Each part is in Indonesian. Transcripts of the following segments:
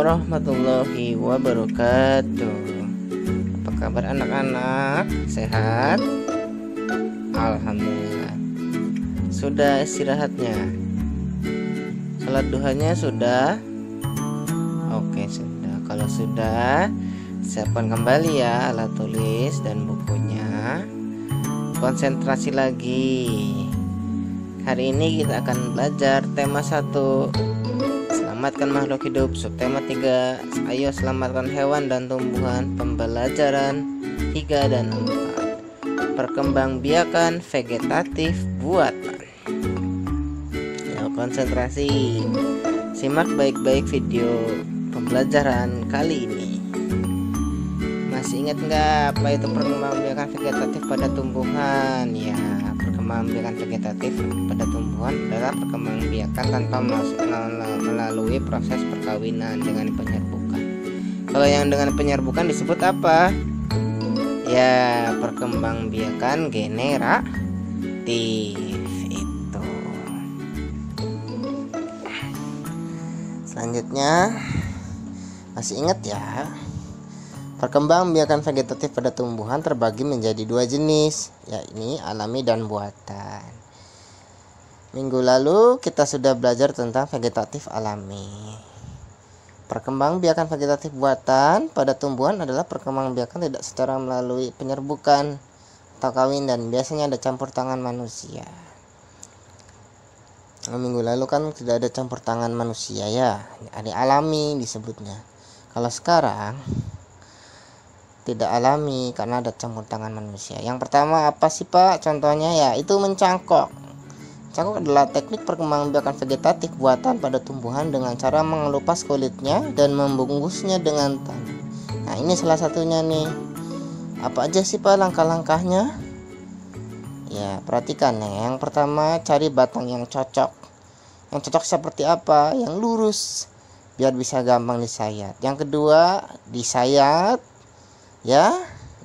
warahmatullahi wabarakatuh. Apa kabar anak-anak? Sehat? Alhamdulillah. Sudah istirahatnya? Salat duhanya sudah? Oke, sudah. Kalau sudah, siapkan kembali ya alat tulis dan bukunya. Konsentrasi lagi. Hari ini kita akan belajar tema 1, selamatkan makhluk hidup. Subtema 3, ayo selamatkan hewan dan tumbuhan. Pembelajaran 3 dan 4, perkembangbiakan vegetatif buatan. Ya, konsentrasi. Simak baik-baik video pembelajaran kali ini. Masih ingat nggak apa itu perkembangbiakan vegetatif pada tumbuhan? Ya, perkembangbiakan vegetatif pada tumbuhan adalah perkembangbiakan tanpa melalui proses perkawinan dengan penyerbukan. Kalau yang dengan penyerbukan disebut apa? Ya, perkembangbiakan generatif itu. Selanjutnya, masih ingat ya? Perkembangbiakan vegetatif pada tumbuhan terbagi menjadi 2 jenis, yakni alami dan buatan. Minggu lalu kita sudah belajar tentang vegetatif alami. Perkembangbiakan vegetatif buatan pada tumbuhan adalah perkembangbiakan tidak secara melalui penyerbukan atau kawin dan biasanya ada campur tangan manusia. Minggu lalu kan tidak ada campur tangan manusia ya, ada alami disebutnya. Kalau sekarang tidak alami karena ada campur tangan manusia. Yang pertama apa sih Pak? Contohnya ya itu mencangkok. Mencangkok adalah teknik perkembangbiakan vegetatif buatan pada tumbuhan dengan cara mengelupas kulitnya dan membungkusnya dengan tanah. Nah, ini salah satunya nih. Apa aja sih Pak langkah-langkahnya? Ya, perhatikan ya. Yang pertama, cari batang yang cocok. Yang cocok seperti apa? Yang lurus biar bisa gampang disayat. Yang kedua, disayat ya,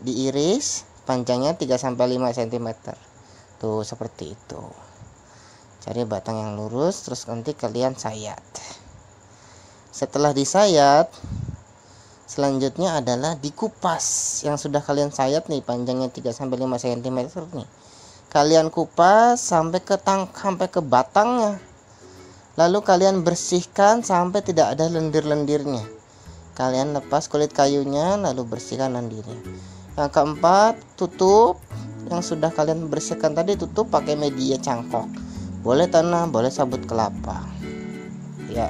diiris, panjangnya 3-5 cm. Tuh, seperti itu. Cari batang yang lurus, terus nanti kalian sayat. Setelah disayat, selanjutnya adalah dikupas. Yang sudah kalian sayat nih, panjangnya 3-5 cm nih. Kalian kupas sampai ke batangnya. Lalu kalian bersihkan sampai tidak ada lendir-lendirnya. Kalian lepas kulit kayunya, lalu bersihkan lendirnya. Yang keempat, tutup. Yang sudah kalian bersihkan tadi, tutup pakai media cangkok. Boleh tanah, boleh sabut kelapa. Ya,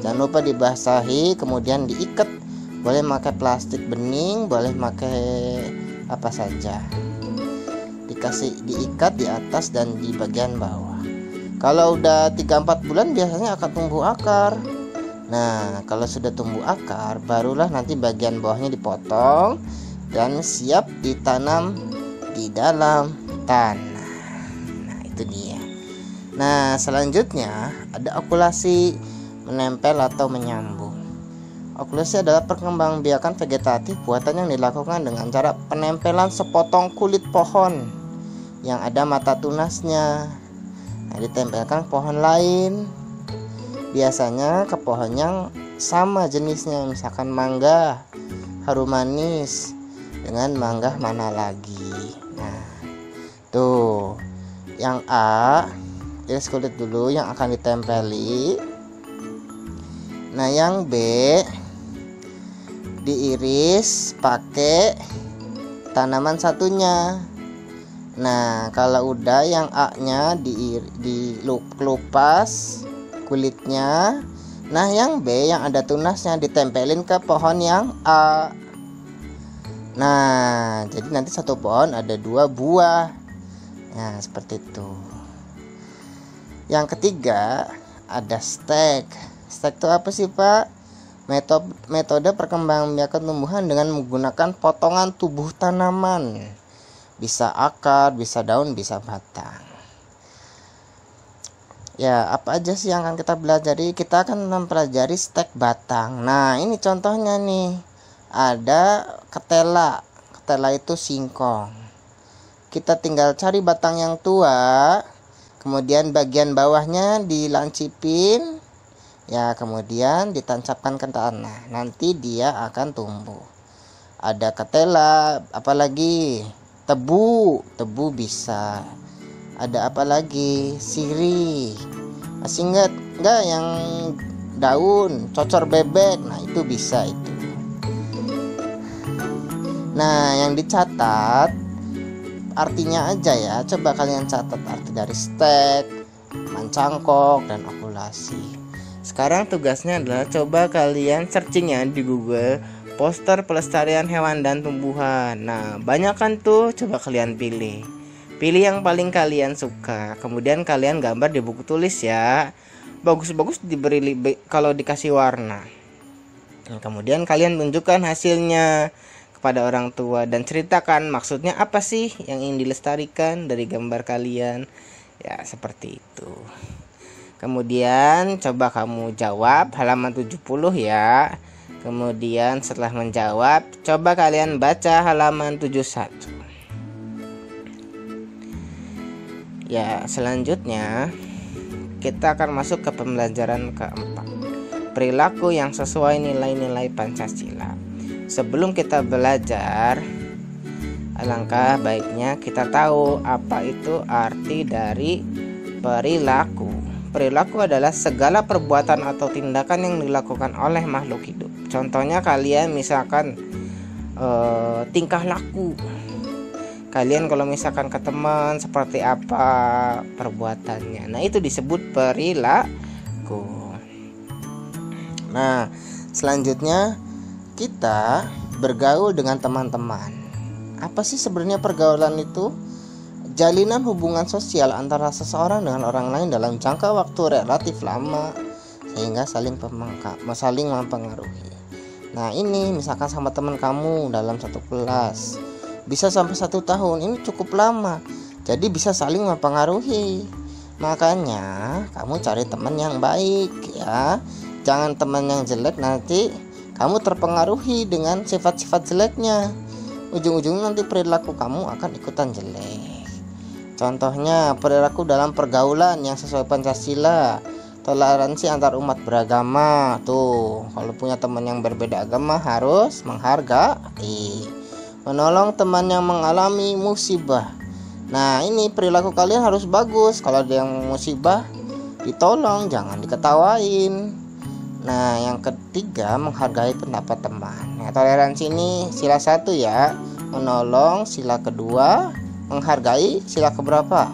jangan lupa dibasahi, kemudian diikat. Boleh pakai plastik bening, boleh pakai apa saja. Diikat di atas dan di bagian bawah. Kalau udah 3-4 bulan biasanya akan tumbuh akar. Nah, kalau sudah tumbuh akar, barulah nanti bagian bawahnya dipotong dan siap ditanam di dalam tanah. Nah, itu dia. Nah, selanjutnya ada okulasi, menempel atau menyambung. Okulasi adalah perkembangbiakan vegetatif buatan yang dilakukan dengan cara penempelan sepotong kulit pohon yang ada mata tunasnya. Nah, ditempelkan pohon lain. Biasanya ke pohon yang sama jenisnya, misalkan mangga, harum manis dengan mangga mana lagi. Nah, tuh yang A, iris kulit dulu yang akan ditempeli. Nah, yang B diiris pakai tanaman satunya. Nah, kalau udah yang A-nya dilupas kulitnya. Nah, yang B yang ada tunasnya ditempelin ke pohon yang A. Nah, jadi nanti satu pohon ada 2 buah. Nah, seperti itu. Yang ketiga ada stek. Stek itu apa sih Pak? Metode perkembangbiakan tumbuhan dengan menggunakan potongan tubuh tanaman. Bisa akar, bisa daun, bisa batang. Ya, apa aja sih yang akan kita pelajari? Kita akan mempelajari stek batang. Nah, ini contohnya nih. Ada ketela. Ketela itu singkong. Kita tinggal cari batang yang tua, kemudian bagian bawahnya dilancipin, Ya, kemudian ditancapkan ke tanah, nanti dia akan tumbuh. Ada ketela, apalagi tebu bisa. Ada apa lagi? Sirih. Masih enggak yang daun, cocor bebek. Nah, itu bisa itu. Nah, yang dicatat artinya aja ya. Coba kalian catat arti dari stek, mencangkok, dan okulasi. Sekarang tugasnya adalah coba kalian searching ya di Google poster pelestarian hewan dan tumbuhan. Nah, banyak kan tuh, coba kalian pilih yang paling kalian suka. Kemudian kalian gambar di buku tulis ya. Bagus-bagus kalau dikasih warna. Nah, kemudian kalian tunjukkan hasilnya kepada orang tua dan ceritakan maksudnya apa sih yang ingin dilestarikan dari gambar kalian. Ya, seperti itu. Kemudian coba kamu jawab halaman 70 ya. Kemudian setelah menjawab, coba kalian baca halaman 71. Ya, selanjutnya kita akan masuk ke pembelajaran keempat, perilaku yang sesuai nilai-nilai Pancasila. Sebelum kita belajar, alangkah baiknya kita tahu apa itu arti dari perilaku. Perilaku adalah segala perbuatan atau tindakan yang dilakukan oleh makhluk hidup. Contohnya kalian misalkan tingkah laku. Kalian kalau misalkan ke teman seperti apa perbuatannya. Nah, itu disebut perilaku. Nah, selanjutnya kita bergaul dengan teman-teman. Apa sih sebenarnya pergaulan itu? Jalinan hubungan sosial antara seseorang dengan orang lain dalam jangka waktu relatif lama sehingga saling mempengaruhi. Nah, ini misalkan sama teman kamu dalam satu kelas bisa sampai 1 tahun, ini cukup lama, jadi bisa saling mempengaruhi. Makanya kamu cari teman yang baik ya, jangan teman yang jelek, nanti kamu terpengaruhi dengan sifat-sifat jeleknya, ujung-ujungnya nanti perilaku kamu akan ikutan jelek. Contohnya perilaku dalam pergaulan yang sesuai Pancasila, toleransi antar umat beragama. Tuh, kalau punya teman yang berbeda agama harus menghargai. Menolong teman yang mengalami musibah. Nah, ini perilaku kalian harus bagus. Kalau ada yang musibah, ditolong, jangan diketawain. Nah, yang ketiga, menghargai pendapat teman. Nah, toleransi ini sila 1 ya. Menolong sila kedua, menghargai sila keberapa?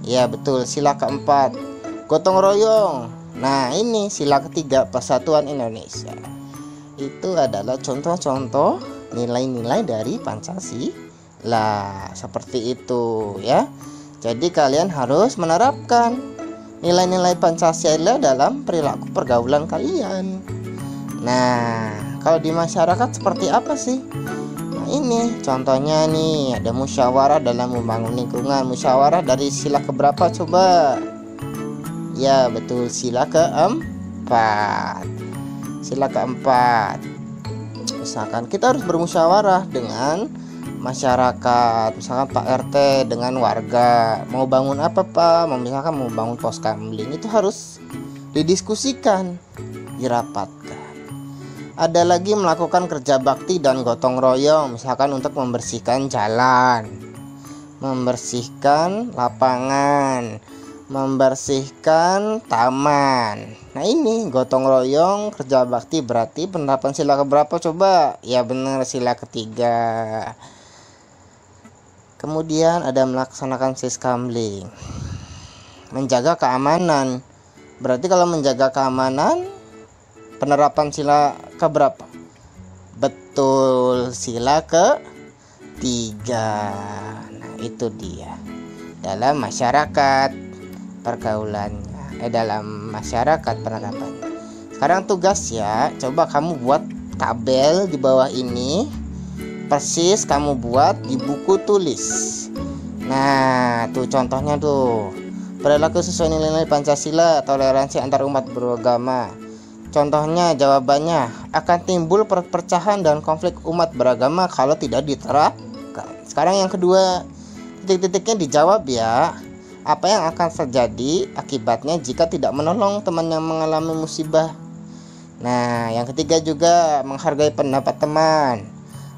Ya, betul, sila keempat. Gotong royong. Nah, ini sila ketiga Persatuan Indonesia. Itu adalah contoh-contoh nilai-nilai dari Pancasila. Seperti itu ya. Jadi kalian harus menerapkan nilai-nilai Pancasila dalam perilaku pergaulan kalian. Nah, kalau di masyarakat seperti apa sih? Nah, ini contohnya nih, ada musyawarah dalam membangun lingkungan. Musyawarah dari sila keberapa coba? Ya, betul, sila keempat. Sila keempat. Misalkan kita harus bermusyawarah dengan masyarakat, misalkan Pak RT dengan warga, mau bangun apa Pak, misalkan mau bangun pos kamling, itu harus didiskusikan, dirapatkan. Ada lagi melakukan kerja bakti dan gotong royong, misalkan untuk membersihkan jalan, membersihkan lapangan, membersihkan taman. Nah, ini gotong royong kerja bakti, berarti penerapan sila keberapa coba? Ya benar, sila ketiga. Kemudian ada melaksanakan siskamling, menjaga keamanan. Berarti kalau menjaga keamanan, penerapan sila keberapa? Betul, sila ketiga. Nah, itu dia dalam masyarakat pergaulannya, dalam masyarakat penerapannya. Sekarang tugas ya, coba kamu buat tabel di bawah ini, persis kamu buat di buku tulis. Nah, tuh contohnya tuh, perilaku sesuai nilai Pancasila, toleransi antar umat beragama. Contohnya jawabannya, akan timbul perpecahan dan konflik umat beragama kalau tidak diterapkan. Sekarang yang kedua, titik-titiknya dijawab ya. Apa yang akan terjadi akibatnya jika tidak menolong teman yang mengalami musibah. Nah, yang ketiga juga menghargai pendapat teman.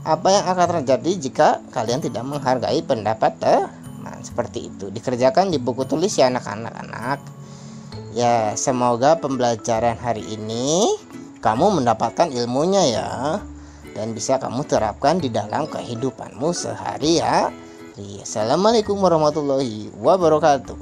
Apa yang akan terjadi jika kalian tidak menghargai pendapat teman? Seperti itu. Dikerjakan di buku tulis ya anak-anak. Ya, semoga pembelajaran hari ini kamu mendapatkan ilmunya ya, dan bisa kamu terapkan di dalam kehidupanmu sehari-hari. Assalamualaikum warahmatullahi wabarakatuh.